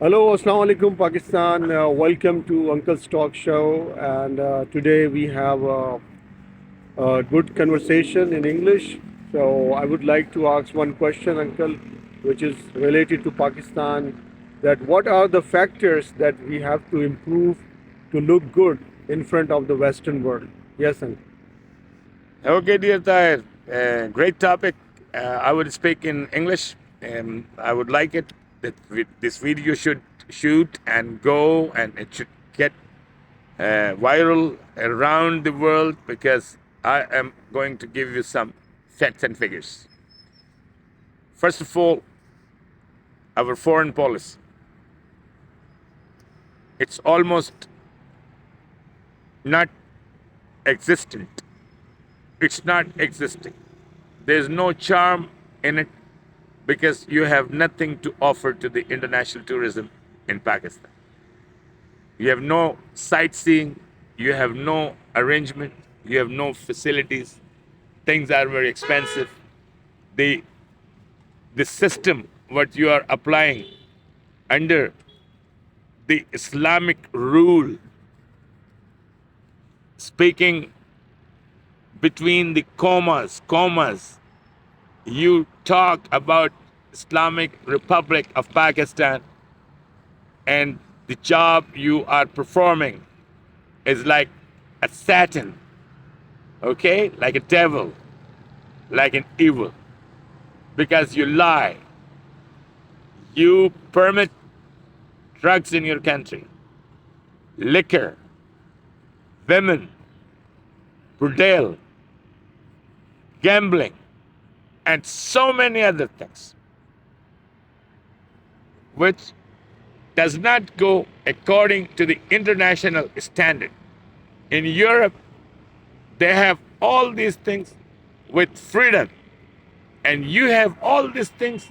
Hello, Assalamu alaikum, Pakistan. Welcome to Uncle's Talk Show. And today we have a good conversation in English. So I would like to ask one question, Uncle, which is related to Pakistan. That what are the factors that we have to improve to look good in front of the Western world? Yes, Uncle. Okay, dear Tahir, great topic. I would speak in English. I would like it that this video should shoot and go, and it should get viral around the world because I am going to give you some facts and figures. First of all, our foreign policy. It's almost not existent. It's not existing. There's no charm in it because you have nothing to offer to the international tourism in Pakistan. You have no sightseeing, you have no arrangement, you have no facilities. Things are very expensive. The system what you are applying under the Islamic rule, speaking between the commas, you talk about Islamic Republic of Pakistan, and the job you are performing is like a Satan, okay? Like a devil, like an evil, because you lie. You permit drugs in your country, liquor, women, bordel, gambling, and so many other things, which does not go according to the international standard. In Europe, they have all these things with freedom, and you have all these things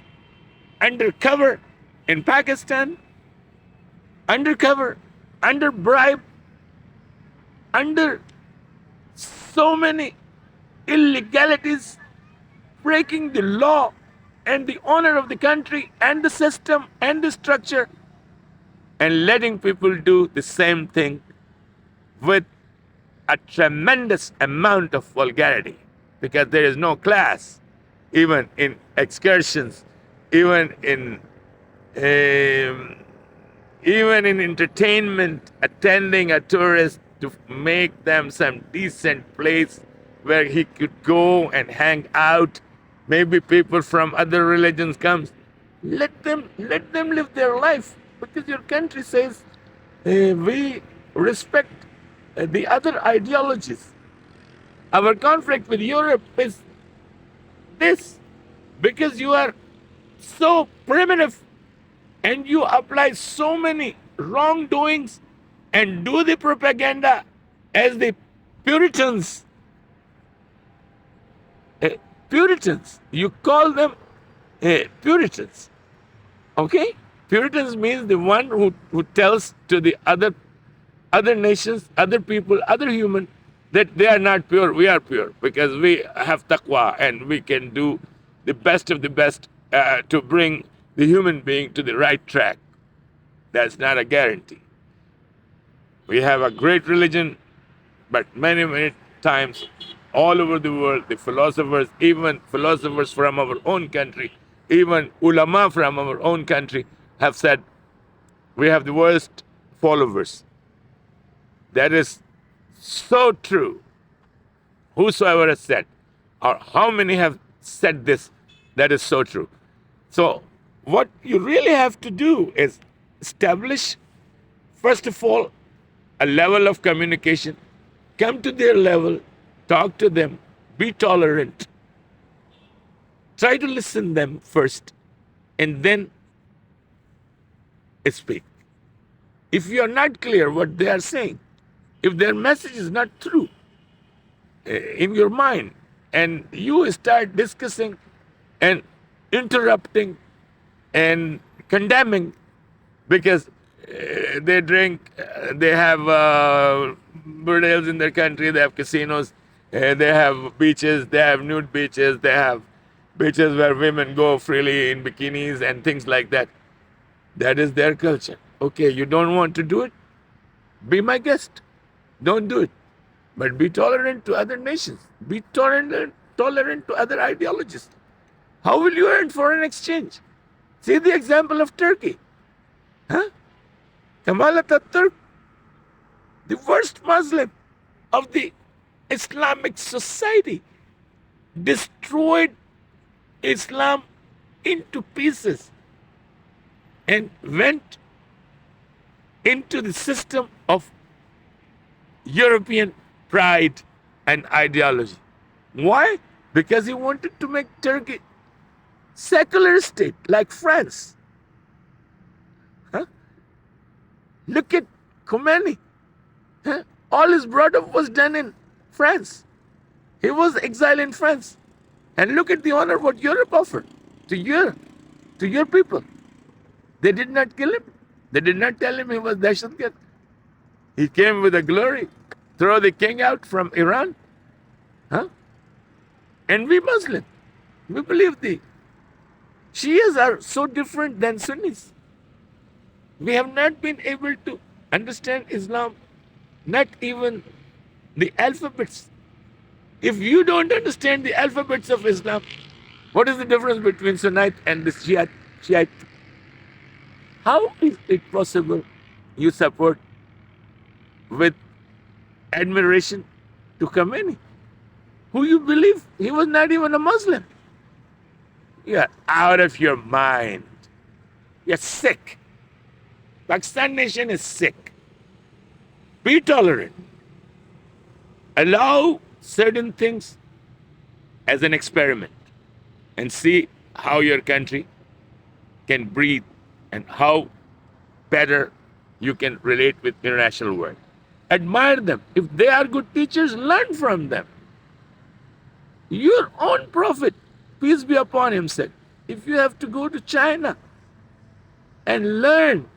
undercover in Pakistan, undercover, under bribe, under so many illegalities, breaking the law and the honor of the country and the system and the structure, and letting people do the same thing with a tremendous amount of vulgarity, because there is no class, even in excursions, even in entertainment, attending a tourist to make them some decent place where he could go and hang out. Maybe people from other religions comes. Let them live their life, because your country says we respect the other ideologies. Our conflict with Europe is this, because you are so primitive and you apply so many wrongdoings and do the propaganda as the Puritans. Puritans, you call them Puritans. Okay? Puritans means the one who tells to the other nations, other people, other human, that they are not pure, we are pure, because we have taqwa and we can do the best of the best to bring the human being to the right track. That's not a guarantee. We have a great religion, but many times all over the world, the philosophers, even philosophers from our own country, even ulama from our own country, have said we have the worst followers. That is so true. Whosoever has said, or how many have said this, that is so true. So what you really have to do is establish, first of all, a level of communication. Come to their level, talk to them, be tolerant. Try to listen them first, and then speak. If you are not clear what they are saying, if their message is not true in your mind, and you start discussing and interrupting and condemning, because they drink, they have bordels in their country, they have casinos, they have beaches, they have nude beaches, they have beaches where women go freely in bikinis and things like that. That is their culture. Okay, you don't want to do it? Be my guest. Don't do it. But be tolerant to other nations. Be tolerant to other ideologies. How will you earn foreign exchange? See the example of Turkey. Huh? Kemal Atatürk, the worst Muslim of the Islamic society, destroyed Islam into pieces and went into the system of European pride and ideology. Why? Because he wanted to make Turkey secular state like France. Huh? Look at Khomeini. Huh? All his brought-up was done in France. He was exiled in France. And look at the honor what Europe offered to your people. They did not kill him. They did not tell him he was Dahshatgard. He came with a glory. Throw the king out from Iran. Huh? And we Muslim, we believe the Shias are so different than Sunnis. We have not been able to understand Islam, not even the alphabets. If you don't understand the alphabets of Islam, what is the difference between Sunnite and the Shiite? How is it possible you support with admiration to Khomeini, who you believe he was not even a Muslim? You're out of your mind. You're sick. Pakistan nation is sick. Be tolerant. Allow certain things as an experiment and see how your country can breathe and how better you can relate with international world. Admire them. If they are good teachers, learn from them. Your own prophet, peace be upon him, said, if you have to go to China and learn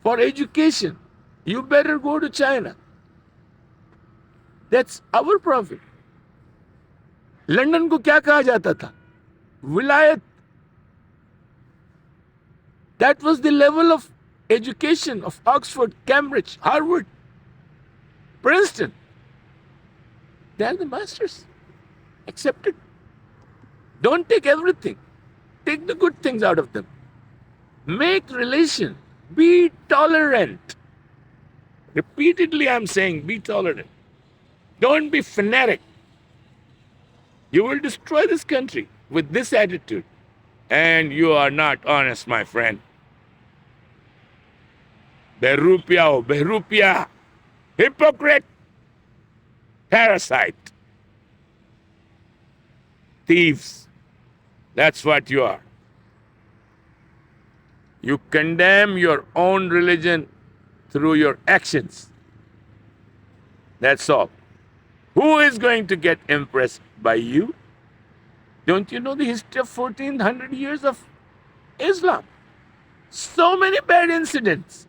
for education, you better go to China. That's our prophet. London को क्या कहा जाता था? विलायत. That was the level of education of Oxford, Cambridge, Harvard, Princeton. They are the masters. Accept it. Don't take everything. Take the good things out of them. Make relation. Be tolerant. Repeatedly I'm saying be tolerant. Don't be fanatic. You will destroy this country with this attitude. And you are not honest, my friend. Berupia, hypocrite, parasite, thieves. That's what you are. You condemn your own religion through your actions. That's all. Who is going to get impressed by you? Don't you know the history of 1400 years of Islam? So many bad incidents.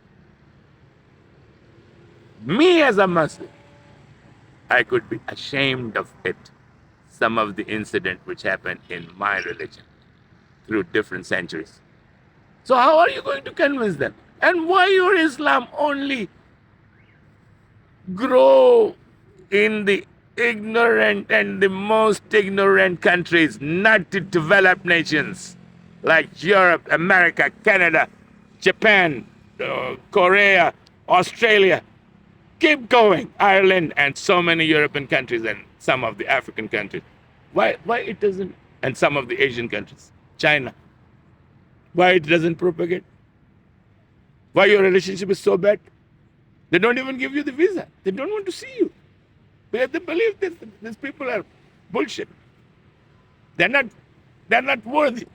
Me as a Muslim, I could be ashamed of it. Some of the incidents which happened in my religion through different centuries. So how are you going to convince them? And why your Islam only grow in the ignorant and the most ignorant countries, not the developed nations like Europe, America, Canada, Japan, Korea, Australia. Keep going, Ireland and so many European countries and some of the African countries. Why it doesn't, and some of the Asian countries, China. Why it doesn't propagate? Why your relationship is so bad? They don't even give you the visa. They don't want to see you. Because they believe these people are bullshit. They're not worthy.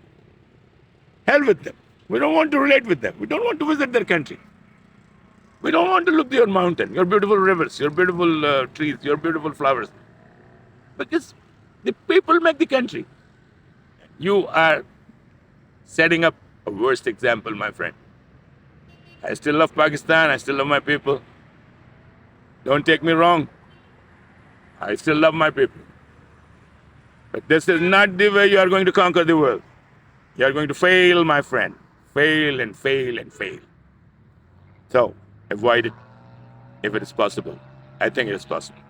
Hell with them. We don't want to relate with them. We don't want to visit their country. We don't want to look at your mountain, your beautiful rivers, your beautiful trees, your beautiful flowers. Because the people make the country. You are setting up a worst example, my friend. I still love Pakistan. I still love my people. Don't take me wrong. I still love my people. But this is not the way you are going to conquer the world. You are going to fail, my friend. fail and fail and fail. So avoid it if it is possible. I think it is possible.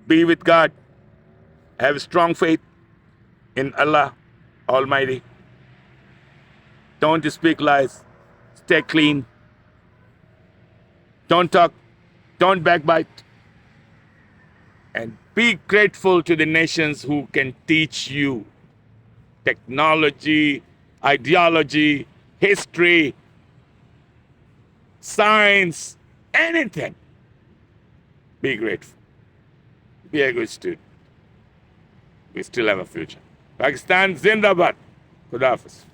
Be with God. Have strong faith in Allah Almighty. Don't speak lies. Stay clean. Don't talk. Don't backbite. And be grateful to the nations who can teach you technology, ideology, history, science, anything. Be grateful. Be a good student. We still have a future. Pakistan Zindabad. Khuda Hafiz.